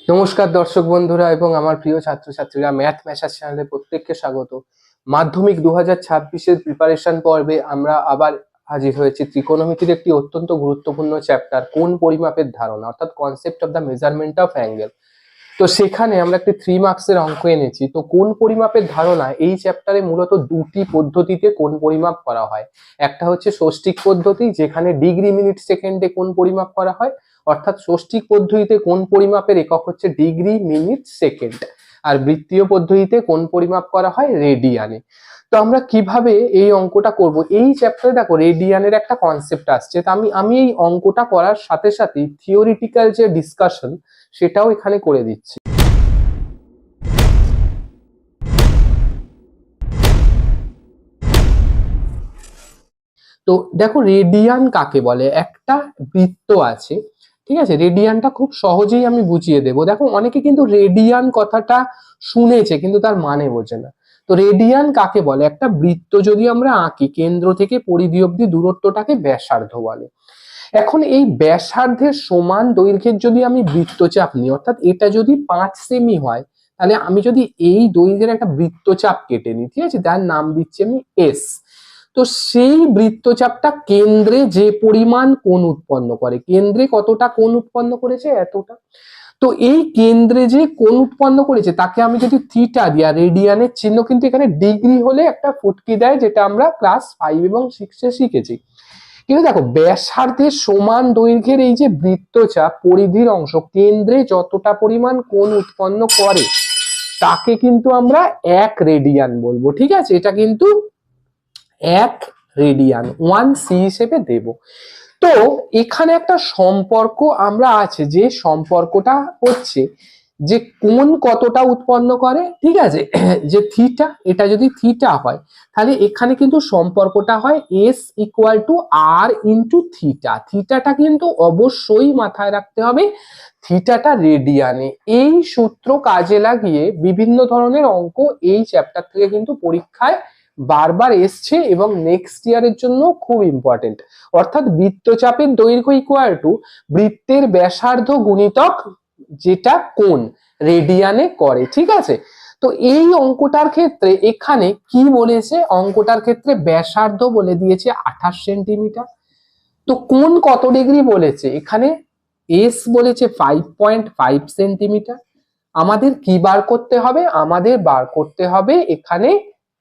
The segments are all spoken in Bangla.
নমস্কার দর্শক বন্ধুরা এবং আমার প্রিয় ছাত্রছাত্রীরা, ম্যাথ ম্যাশার চ্যানেলে প্রত্যেককে স্বাগত। মাধ্যমিক 2026-এর প্রিপারেশন পর্বে আমরা আবার হাজির হয়েছি। ত্রিকোণমিতির একটি অত্যন্ত গুরুত্বপূর্ণ চ্যাপ্টার, কোণ পরিমাপের ধারণা, অর্থাৎ concept of the measurement of angle. তো সেখানে আমরা একটি 3 মার্কসের অঙ্ক এনেছি। তো কোণ পরিমাপের ধারণা এই চ্যাপ্টারে মূলত দুটি পদ্ধতিতে কোণ পরিমাপ করা হয়। একটা হচ্ছে ষষ্ঠিক পদ্ধতি, যেখানে ডিগ্রি মিনিট সেকেন্ডে কোণ পরিমাপ করা হয়, অর্থাৎ ষষ্ঠিক পদ্ধতিতে কোণ পরিমাপের একক হচ্ছে ডিগ্রি মিনিট সেকেন্ড। আর বৃত্তীয় পদ্ধতিতে কোণ পরিমাপ করা হয় রেডিয়ানে। তো আমরা কিভাবে এই অঙ্কটা করব, এই চ্যাপ্টারে দেখো রেডিয়ানের একটা কনসেপ্ট আসছে। তো আমি এই অঙ্কটা করার সাথে সাথে থিওরিটিক্যাল যে ডিসকাশন সেটাও এখানে করে দিচ্ছি। তো দেখো রেডিয়ান কাকে বলে। একটা বৃত্ত আছে, ঠিক আছে, রেডিয়ানটা খুব সহজেই আমি বুঝিয়ে দেবো। দেখো অনেকে কিন্তু রেডিয়ান কথাটা শুনেছে কিন্তু তার মানে বোঝে না। তো রেডিয়ান কাকে বলে, একটা বৃত্ত যদি আমরা আঁকি, কেন্দ্র থেকে পরিধি অব্দি দূরত্বটাকে ব্যাসার্ধ বলে। এখন এই ব্যাসার্ধের সমান দৈর্ঘ্যের যদি আমি বৃত্তচাপ নিই, অর্থাৎ এটা যদি 5 সেমি হয়, তাহলে আমি যদি এই দৈর্ঘ্যের একটা বৃত্তচাপ কেটে নিই, ঠিক আছে, তার নাম দিচ্ছি আমি এস। তো সেই বৃত্তচাপটা কেন্দ্রে যে পরিমাণ কোণ উৎপন্ন করে, কেন্দ্রে কতটা কোণ উৎপন্ন করেছে, এতটা। তো এই কেন্দ্রে যে কোণ উৎপন্ন করেছে তাকে আমি যদি থিটা দিই, আর রেডিয়ানের চিহ্ন কিন্তু এখানে ডিগ্রি হলে একটা ফুটকি দেয়, যেটা আমরা ক্লাস 5 এবং 6-এ শিখেছি। কিন্তু দেখো ব্যাসার্ধের সমান দৈর্ঘ্যের এই যে বৃত্তচাপ পরিধির অংশ কেন্দ্রে যতটা পরিমাণ কোণ উৎপন্ন করে তাকে কিন্তু আমরা 1 রেডিয়ান বলবো, ঠিক আছে। এটা কিন্তু 1 রেডিয়ান 1c হিসেবে দেব। তো এখানে একটা সম্পর্ক আমরা আছে, যে সম্পর্কটা হচ্ছে যে কোণ কতটা উৎপন্ন করে, ঠিক আছে, যে থিটা, এটা যদি থিটা হয় তাহলে এখানে কিন্তু সম্পর্কটা হয় s equal to r into theta. থিটাটা কিন্তু অবশ্যই মাথায় রাখতে হবে, থিটাটা রেডিয়ানে। এই সূত্র কাজে লাগিয়ে বিভিন্ন ধরনের অঙ্ক এই চ্যাপ্টার থেকে কিন্তু পরীক্ষায় বারবার এসছে এবং নেক্সট ইয়ারের জন্য খুব ইম্পর্টেন্ট। অর্থাৎ বৃত্তচাপের দৈর্ঘ্য ইকুয়াল টু বৃত্তের ব্যাসার্ধ গুণিতক যেটা কোণ রেডিয়ানে করে, ঠিক আছে। তো এই অঙ্কটার ক্ষেত্রে এখানে কি বলেছে, অঙ্কটার ক্ষেত্রে ব্যাসার্ধ বলে দিয়েছে 28 সেন্টিমিটার। তো কোণ কত ডিগ্রি বলেছে, এখানে এস বলেছে 5.5 সেন্টিমিটার। আমাদের কি বার করতে হবে, আমাদের বার করতে হবে এখানে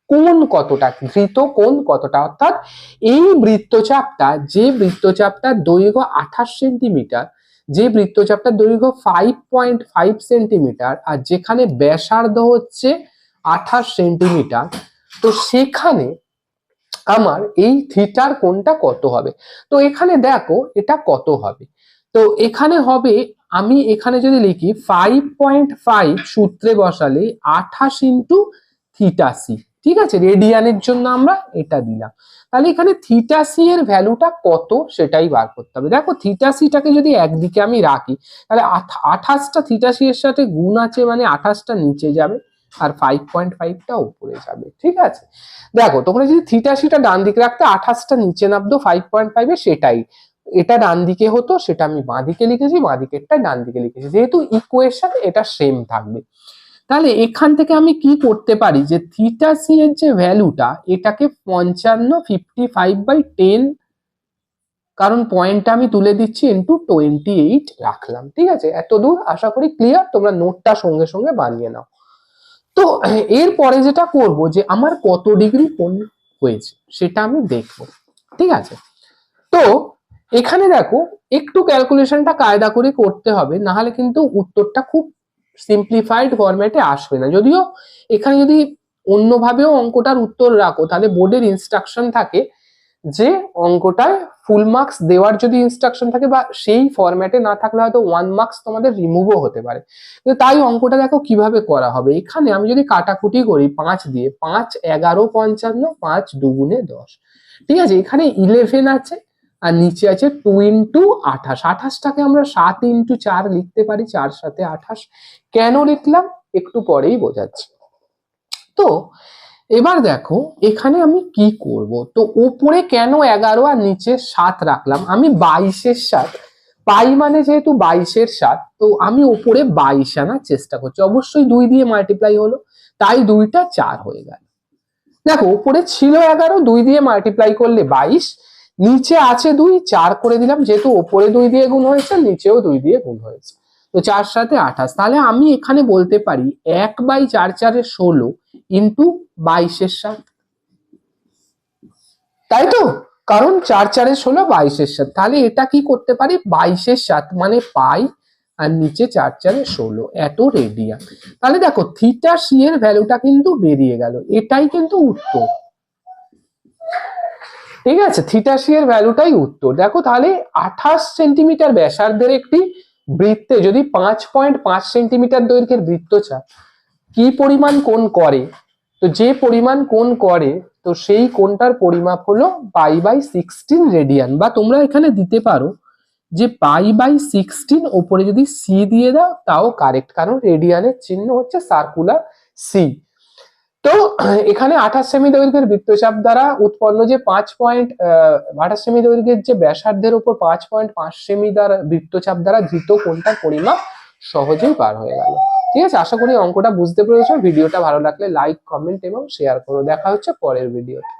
কোণ কতটা, ধৃত কোণ কতটা। অর্থাৎ এই বৃত্তচাপটা, যে বৃত্তচাপটার দৈর্ঘ্য 28 সেন্টিমিটার, যে বৃত্তচাপটার দৈর্ঘ্য 5.5 সেন্টিমিটার, আর যেখানে ব্যাসার্ধ হচ্ছে 28 সেন্টিমিটার, তো সেখানে আমার এই থিটার কোণটা কত হবে। তো এখানে দেখো এটা কত হবে। তো এখানে হবে, আমি এখানে যদি লিখি 5.5 সূত্রে বসালে 28 ইন্টু থিটা সি, ঠিক আছে, রেডিয়ানের জন্য আমরা এটা দিলাম। তাহলে এখানে থিটা সি এর ভ্যালুটা কত সেটাই বার করতে হবে। দেখো থিটা সিটাকে যদি একদিকে আমি রাখি, তাহলে 28টা থিটা সি এর সাথে গুণ আছে, মানে 28টা নিচে যাবে আর 5.5টা উপরে যাবে, ঠিক আছে। দেখো তোমরা যদি থিটা সিটা ডান দিকে রাখতে 28টা নিচে নামতো 5.5-এ, সেটাই এটা ডান দিকে হতো, সেটা আমি বাঁ দিকে লিখেছি, বাঁ দিকেরটা ডান দিকে লিখেছি, যেহেতু ইকুয়েশন এটা সেম থাকবে। তাহলে এখান থেকে আমি কি করতে পারি, যে থিটা সি এর যে ভ্যালুটা, এটাকে 55/10, কারণ পয়েন্টটা আমি তুলে দিচ্ছি, ইন্টু 28 রাখলাম, ঠিক আছে। এত দূর আশা করি ক্লিয়ার, তোমরা নোটটা সঙ্গে সঙ্গে বানিয়ে নাও। তো এরপরে যেটা করব, যে আমার কত ডিগ্রি কোণ হয়েছে সেটা আমি দেখব, ঠিক আছে। তো এখানে দেখো একটু ক্যালকুলেশনটা কায়দা করে করতে হবে, না হলে কিন্তু উত্তরটা খুব সিম্পলিফাইড ফরম্যাটে আসবে না। যদিও এখানে যদি অন্যভাবেও অঙ্কটার উত্তর রাখো, তাহলে বোর্ডের ইনস্ট্রাকশন থাকে যে অঙ্কটায় ফুল মার্কস দেওয়ার যদি ইনস্ট্রাকশন থাকে, বা সেই ফরম্যাটে না থাকলে হয়তো 1 মার্কস তোমাদের রিমুভও হতে পারে। কিন্তু তাই অঙ্কটা দেখো কিভাবে করা হবে। এখানে আমি যদি কাটাকুটি করি 5 দিয়ে, 5 11 55, 5 2 10, ঠিক আছে। এখানে 11 আছে আর নিচে আছে 2 ইন্টু 28। 28টাকে আমরা 7 ইন্টু 4 লিখতে পারি, 4 7 28। কেন লিখলাম একটু পরেই বোঝাচ্ছি। তো এবার দেখো এখানে আমি কি করব, তো উপরে কেন 11 আর নিচে 7 রাখলাম, আমি 22-এর সাথে পাই মানে যেহেতু 22-এর 7, তো আমি উপরে 22 আনার চেষ্টা করছি, অবশ্যই 2 দিয়ে মাল্টিপ্লাই হলো, তাই 2টা 4 হয়ে গেল। দেখো উপরে ছিল 11, 2 দিয়ে মাল্টিপ্লাই করলে 22, নিচে আছে 2, 4 করে দিলাম, যেহেতু উপরে 2 দিয়ে গুণ হয়েছে নিচেও 2 দিয়ে গুণ হয়েছে, তো 4 7 28। তাহলে আমি এখানে বলতে পারি 1/4 4 16 ইন্টু 22-এর 7, তাই তো, কারণ 4 4 16 22-এর 7, তাহলে এটা কি করতে পারি 22-এর 7 মানে পাই, আর নিচে 4 4 16 এত রেডিয়ান। তাহলে দেখো থিটা সি এর ভ্যালুটা কিন্তু বেরিয়ে গেল, এটাই কিন্তু উত্তর। ঠিক আছে, থিটা সি এর ভ্যালুটাই উত্তর। দেখো তাহলে 28 সেন্টিমিটার ব্যাসার্ধের একটি বৃত্তে যদি 5.5 সেন্টিমিটার দৈর্ঘ্যের বৃত্তচাপ কি পরিমাণ কোণ করে, তো যে পরিমাণ কোণ করে তো সেই কোণটার পরিমাপ হলো π/16 রেডিয়ান, বা তোমরা এখানে দিতে পারো যে π/16, ওপরে যদি সি দিয়ে দাও তাও কারেক্ট, কারণ রেডিয়ানের চিহ্ন হচ্ছে সার্কুলার সি। তো এখানে 28 সেমি দৈর্ঘ্যের বৃত্তচাপ দ্বারা উৎপন্ন যে 28 সেমি দৈর্ঘ্যের যে ব্যাসার্ধের উপর 5.5 সেমি দ্বারা বৃত্তচাপ দ্বারা ধৃত কোণটার পরিমাপ সহজেই পার হয়ে গেল। ঠিক আছে, আশা করি অঙ্কটা বুঝতে পেরেছো। ভিডিওটা ভালো লাগলে লাইক, কমেন্ট এবং শেয়ার করো। দেখা হচ্ছে পরের ভিডিওতে।